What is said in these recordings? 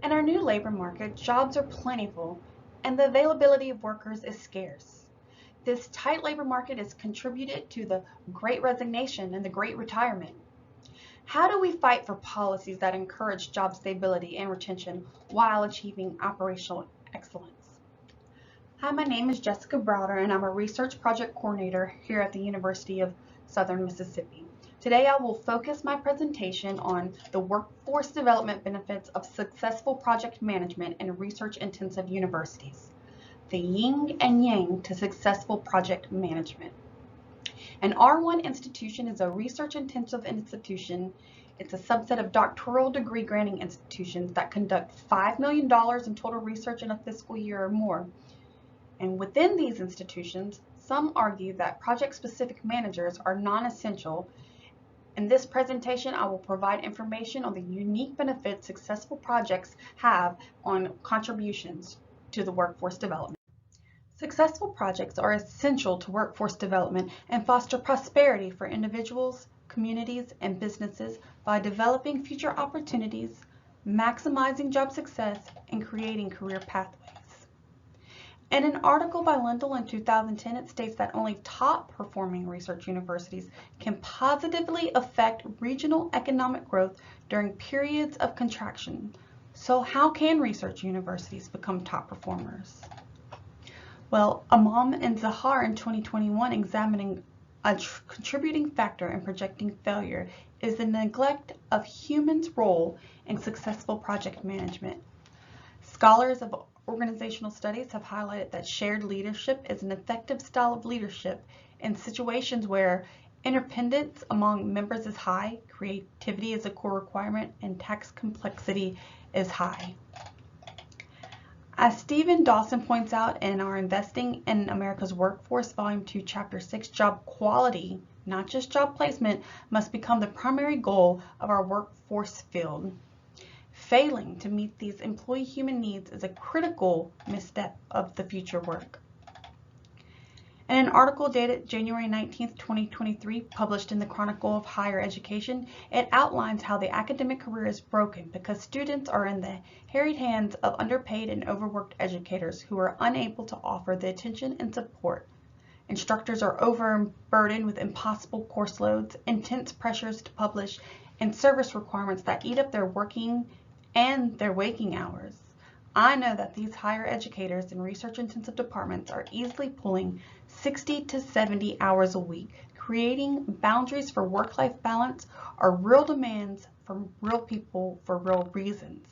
In our new labor market, jobs are plentiful and the availability of workers is scarce. This tight labor market has contributed to the Great Resignation and the Great Retirement. How do we fight for policies that encourage job stability and retention while achieving operational excellence? Hi, my name is Jessica Browder and I'm a research project coordinator here at the University of Southern Mississippi. Today I will focus my presentation on the workforce development benefits of successful project management in research-intensive universities, the yin and yang to successful project management. An R1 institution is a research-intensive institution. It's a subset of doctoral degree granting institutions that conduct $5 million in total research in a fiscal year or more. And within these institutions, some argue that project-specific managers are non-essential. In this presentation, I will provide information on the unique benefits successful projects have on contributions to the workforce development. Successful projects are essential to workforce development and foster prosperity for individuals, communities, and businesses by developing future opportunities, maximizing job success, and creating career pathways. In an article by Lindell in 2010, it states that only top-performing research universities can positively affect regional economic growth during periods of contraction. So how can research universities become top performers? Well, Imam and Zahar in 2021 examining a contributing factor in projecting failure is the neglect of humans' role in successful project management. Scholars of organizational studies have highlighted that shared leadership is an effective style of leadership in situations where interdependence among members is high, creativity is a core requirement, and task complexity is high. As Stephen Dawson points out in our Investing in America's Workforce, Volume 2, Chapter 6, job quality, not just job placement, must become the primary goal of our workforce field. Failing to meet these employee human needs is a critical misstep of the future work. In an article dated January 19, 2023, published in the Chronicle of Higher Education, it outlines how the academic career is broken because students are in the harried hands of underpaid and overworked educators who are unable to offer the attention and support. Instructors are overburdened with impossible course loads, intense pressures to publish, and service requirements that eat up their working and their waking hours. I know that these higher educators in research-intensive departments are easily pulling 60 to 70 hours a week. Creating boundaries for work-life balance are real demands from real people for real reasons.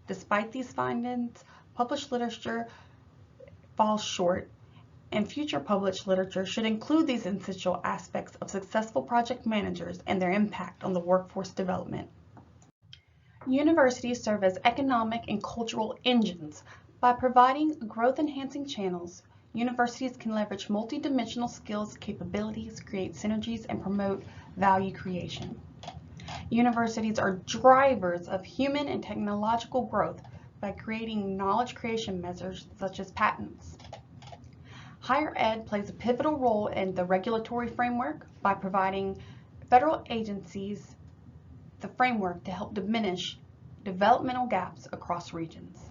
Despite these findings, published literature falls short, and future published literature should include these essential aspects of successful project managers and their impact on the workforce development. Universities serve as economic and cultural engines. By providing growth-enhancing channels, universities can leverage multidimensional skills, capabilities, create synergies, and promote value creation. Universities are drivers of human and technological growth by creating knowledge creation measures such as patents. Higher ed plays a pivotal role in the regulatory framework by providing federal agencies the framework to help diminish developmental gaps across regions.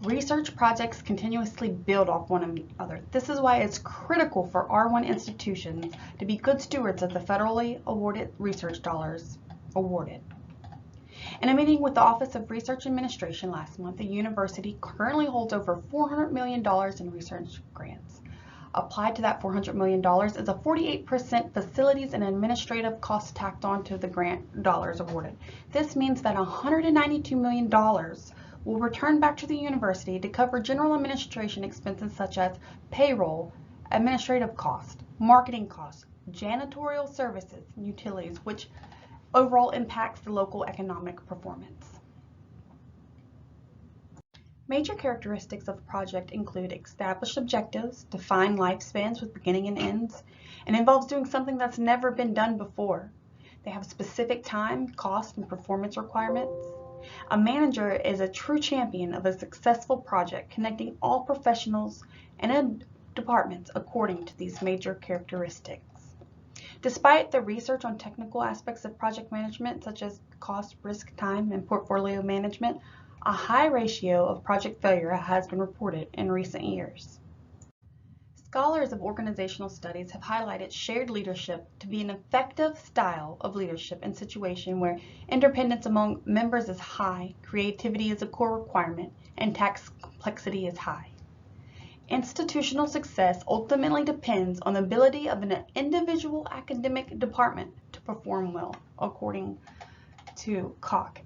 Research projects continuously build off one another. This is why it's critical for R1 institutions to be good stewards of the federally awarded research dollars awarded. In a meeting with the Office of Research Administration last month, the university currently holds over $400 million in research grants. Applied to that $400 million is a 48% facilities and administrative costs tacked on to the grant dollars awarded. This means that $192 million will return back to the university to cover general administration expenses such as payroll, administrative costs, marketing costs, janitorial services, and utilities, which overall impacts the local economic performance. Major characteristics of a project include established objectives, defined lifespans with beginning and ends, and involves doing something that's never been done before. They have specific time, cost, and performance requirements. A manager is a true champion of a successful project, connecting all professionals and departments according to these major characteristics. Despite the research on technical aspects of project management, such as cost, risk, time, and portfolio management, a high ratio of project failure has been reported in recent years. Scholars of organizational studies have highlighted shared leadership to be an effective style of leadership in situations where interdependence among members is high, creativity is a core requirement, and task complexity is high. Institutional success ultimately depends on the ability of an individual academic department to perform well, according to Koch.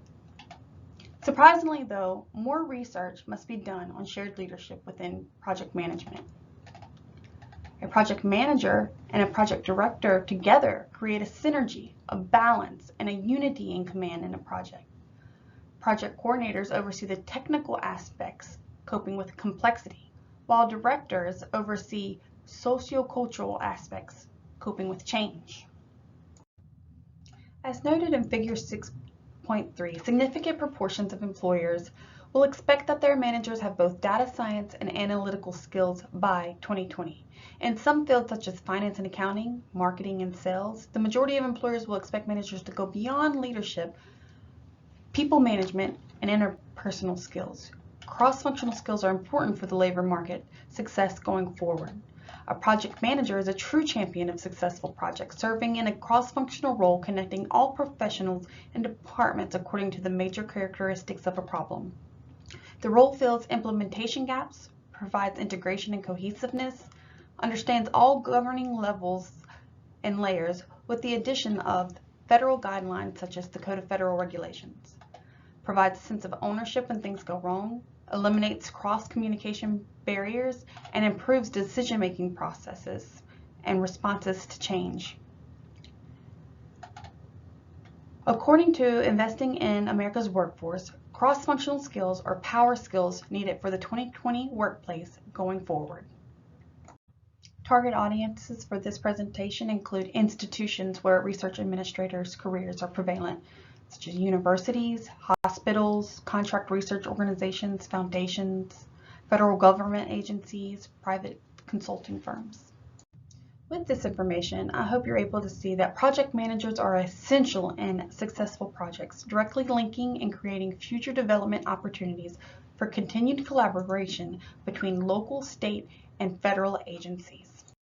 Surprisingly, though, more research must be done on shared leadership within project management. A project manager and a project director together create a synergy, a balance, and a unity in command in a project. Project coordinators oversee the technical aspects, coping with complexity, while directors oversee sociocultural aspects, coping with change. As noted in Figure 6.3, significant proportions of employers will expect that their managers have both data science and analytical skills by 2020. In some fields such as finance and accounting, marketing and sales, the majority of employers will expect managers to go beyond leadership, people management, and interpersonal skills. Cross-functional skills are important for the labor market success going forward. A project manager is a true champion of successful projects, serving in a cross-functional role connecting all professionals and departments according to the major characteristics of a problem. The role fills implementation gaps, provides integration and cohesiveness, understands all governing levels and layers with the addition of federal guidelines such as the Code of Federal Regulations, provides a sense of ownership when things go wrong, eliminates cross-communication barriers, and improves decision-making processes and responses to change. According to Investing in America's Workforce, cross-functional skills are power skills needed for the 2020 workplace going forward. Target audiences for this presentation include institutions where research administrators' careers are prevalent, such as universities, hospitals, contract research organizations, foundations, federal government agencies, private consulting firms. With this information, I hope you're able to see that project managers are essential in successful projects, directly linking and creating future development opportunities for continued collaboration between local, state, and federal agencies.